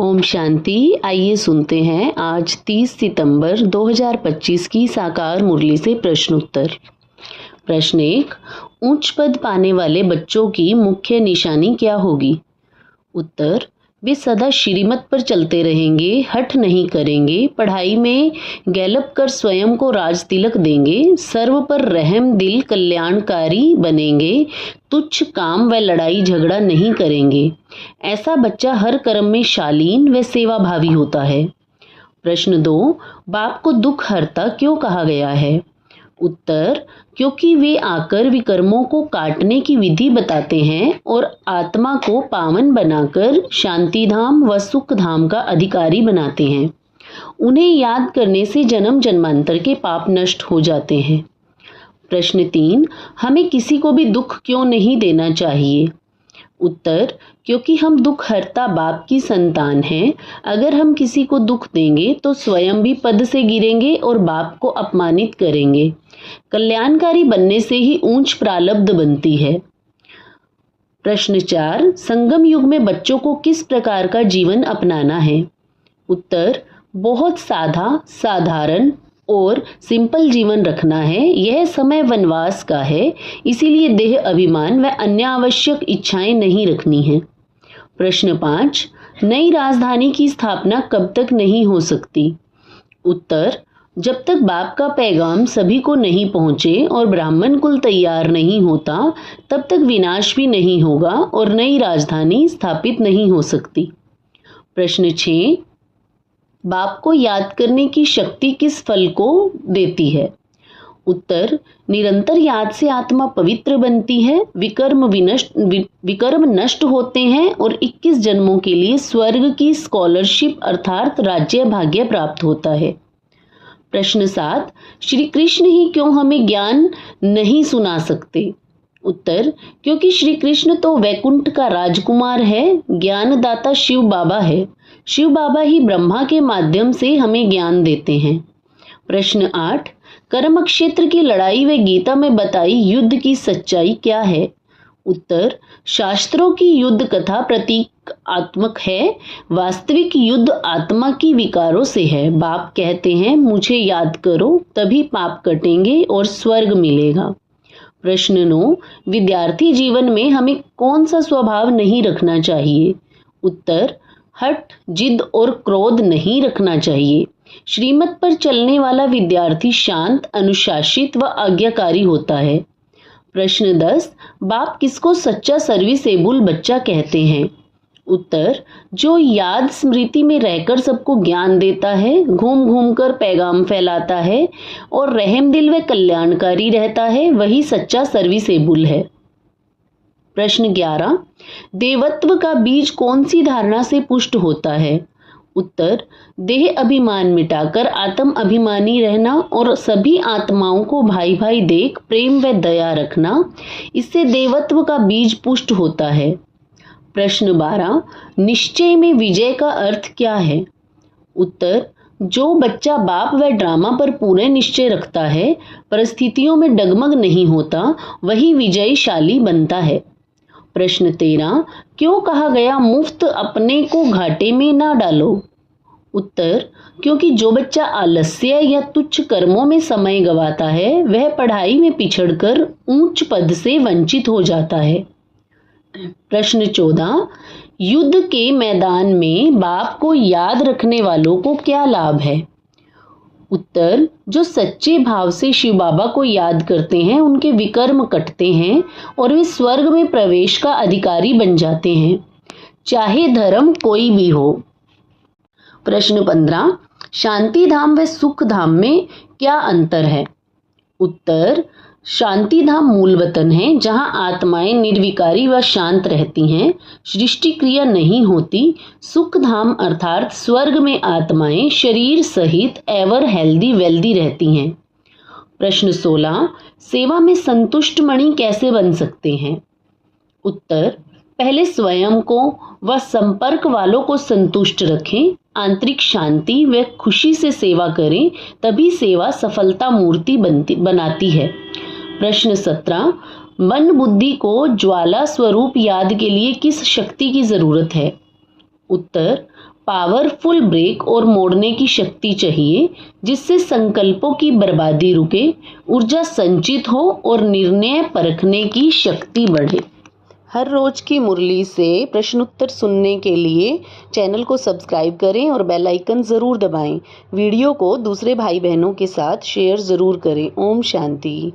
ओम शांति। आइए सुनते हैं आज 30 सितंबर 2025 की साकार मुरली से प्रश्न उत्तर। प्रश्न 1, उच्च पद पाने वाले बच्चों की मुख्य निशानी क्या होगी? उत्तर, वे सदा श्रीमत पर चलते रहेंगे, हठ नहीं करेंगे, पढ़ाई में गैलप कर स्वयं को राज तिलक देंगे, सर्व पर रहम दिल कल्याणकारी बनेंगे, तुच्छ काम व लड़ाई झगड़ा नहीं करेंगे। ऐसा बच्चा हर कर्म में शालीन व सेवाभावी होता है। प्रश्न 2, बाप को दुख हरता क्यों कहा गया है? उत्तर, क्योंकि वे आकर विकर्मों को काटने की विधि बताते हैं और आत्मा को पावन बनाकर शांति धाम व सुख धाम का अधिकारी बनाते हैं। उन्हें याद करने से जन्म जन्मांतर के पाप नष्ट हो जाते हैं। प्रश्न 3, हमें किसी को भी दुख क्यों नहीं देना चाहिए? उत्तर, क्योंकि हम दुख हरता बाप की संतान हैं। अगर हम किसी को दुख देंगे तो स्वयं भी पद से गिरेंगे और बाप को अपमानित करेंगे। कल्याणकारी बनने से ही ऊंच प्रारब्ध बनती है। प्रश्न 4, संगम युग में बच्चों को किस प्रकार का जीवन अपनाना है? उत्तर, बहुत सादा, साधारण और सिंपल जीवन रखना है। यह समय वनवास का है, इसीलिए देह अभिमान व अन्य आवश्यक इच्छाएं नहीं रखनी है। प्रश्न 5, नई राजधानी की स्थापना कब तक नहीं हो सकती? उत्तर, जब तक बाप का पैगाम सभी को नहीं पहुंचे और ब्राह्मण कुल तैयार नहीं होता, तब तक विनाश भी नहीं होगा और नई राजधानी स्थापित नहीं हो सकती। प्रश्न 6, बाप को याद करने की शक्ति किस फल को देती है? उत्तर, निरंतर याद से आत्मा पवित्र बनती है, विकर्म नष्ट होते हैं और 21 जन्मों के लिए स्वर्ग की स्कॉलरशिप अर्थात राज्य भाग्य प्राप्त होता है। प्रश्न 7, श्री कृष्ण ही क्यों हमें ज्ञान नहीं सुना सकते? उत्तर, क्योंकि श्री कृष्ण तो वैकुंठ का राजकुमार है, ज्ञानदाता शिव बाबा है। शिव बाबा ही ब्रह्मा के माध्यम से हमें ज्ञान देते हैं। प्रश्न 8, कर्म क्षेत्र की लड़ाई व गीता में बताई युद्ध की सच्चाई क्या है? उत्तर, शास्त्रों की युद्ध कथा प्रतीकात्मक है, वास्तविक युद्ध आत्मा की विकारों से है। बाप कहते हैं, मुझे याद करो तभी पाप कटेंगे और स्वर्ग मिलेगा। प्रश्न 9, विद्यार्थी जीवन में हमें कौन सा स्वभाव नहीं रखना चाहिए? उत्तर, हठ, जिद और क्रोध नहीं रखना चाहिए। श्रीमत पर चलने वाला विद्यार्थी शांत, अनुशासित व आज्ञाकारी होता है। प्रश्न 10, बाप किसको सच्चा सर्विसेबल बच्चा कहते हैं? उत्तर, जो याद स्मृति में रहकर सबको ज्ञान देता है, घूम घूम कर पैगाम फैलाता है और रहम दिल व कल्याणकारी रहता है, वही सच्चा सर्विसेबल है। प्रश्न 11, देवत्व का बीज कौन सी धारणा से पुष्ट होता है? उत्तर, देह अभिमान मिटाकर आत्म अभिमानी रहना और सभी आत्माओं को भाई भाई देख प्रेम व दया रखना, इससे देवत्व का बीज पुष्ट होता है। प्रश्न 12, निश्चय में विजय का अर्थ क्या है? उत्तर, जो बच्चा बाप व ड्रामा पर पूरे निश्चय रखता है, परिस्थितियों में डगमग नहीं होता, वही विजयशाली बनता है। प्रश्न 13, क्यों कहा गया मुफ्त अपने को घाटे में ना डालो? उत्तर, क्योंकि जो बच्चा आलस्य या तुच्छ कर्मों में समय गवाता है, वह पढ़ाई में पिछड़कर ऊंच पद से वंचित हो जाता है। प्रश्न 14, युद्ध के मैदान में बाप को याद रखने वालों को क्या लाभ है? उत्तर, जो सच्चे भाव से शिव बाबा को याद करते हैं, उनके विकर्म कटते हैं और वे स्वर्ग में प्रवेश का अधिकारी बन जाते हैं, चाहे धर्म कोई भी हो। प्रश्न 15, शांति धाम व सुख धाम में क्या अंतर है? उत्तर, शांति धाम मूल वतन है, जहां आत्माएं निर्विकारी व शांत रहती हैं, सृष्टि क्रिया नहीं होती। सुख धाम अर्थात स्वर्ग में आत्माएं शरीर सहित एवर हेल्दी वेल्दी रहती हैं। प्रश्न 16, सेवा में संतुष्ट मणि कैसे बन सकते हैं? उत्तर, पहले स्वयं को व संपर्क वालों को संतुष्ट रखें, आंतरिक शांति व खुशी से सेवा करें, तभी सेवा सफलता मूर्ति बनाती है। प्रश्न 17, मन बुद्धि को ज्वाला स्वरूप याद के लिए किस शक्ति की जरूरत है? उत्तर, पावरफुल ब्रेक और मोड़ने की शक्ति चाहिए जिससे संकल्पों की बर्बादी रुके, ऊर्जा संचित हो और निर्णय परखने की शक्ति बढ़े। हर रोज की मुरली से प्रश्न उत्तर सुनने के लिए चैनल को सब्सक्राइब करें और बेल आइकन ज़रूर दबाएं। वीडियो को दूसरे भाई बहनों के साथ शेयर ज़रूर करें। ओम शांति।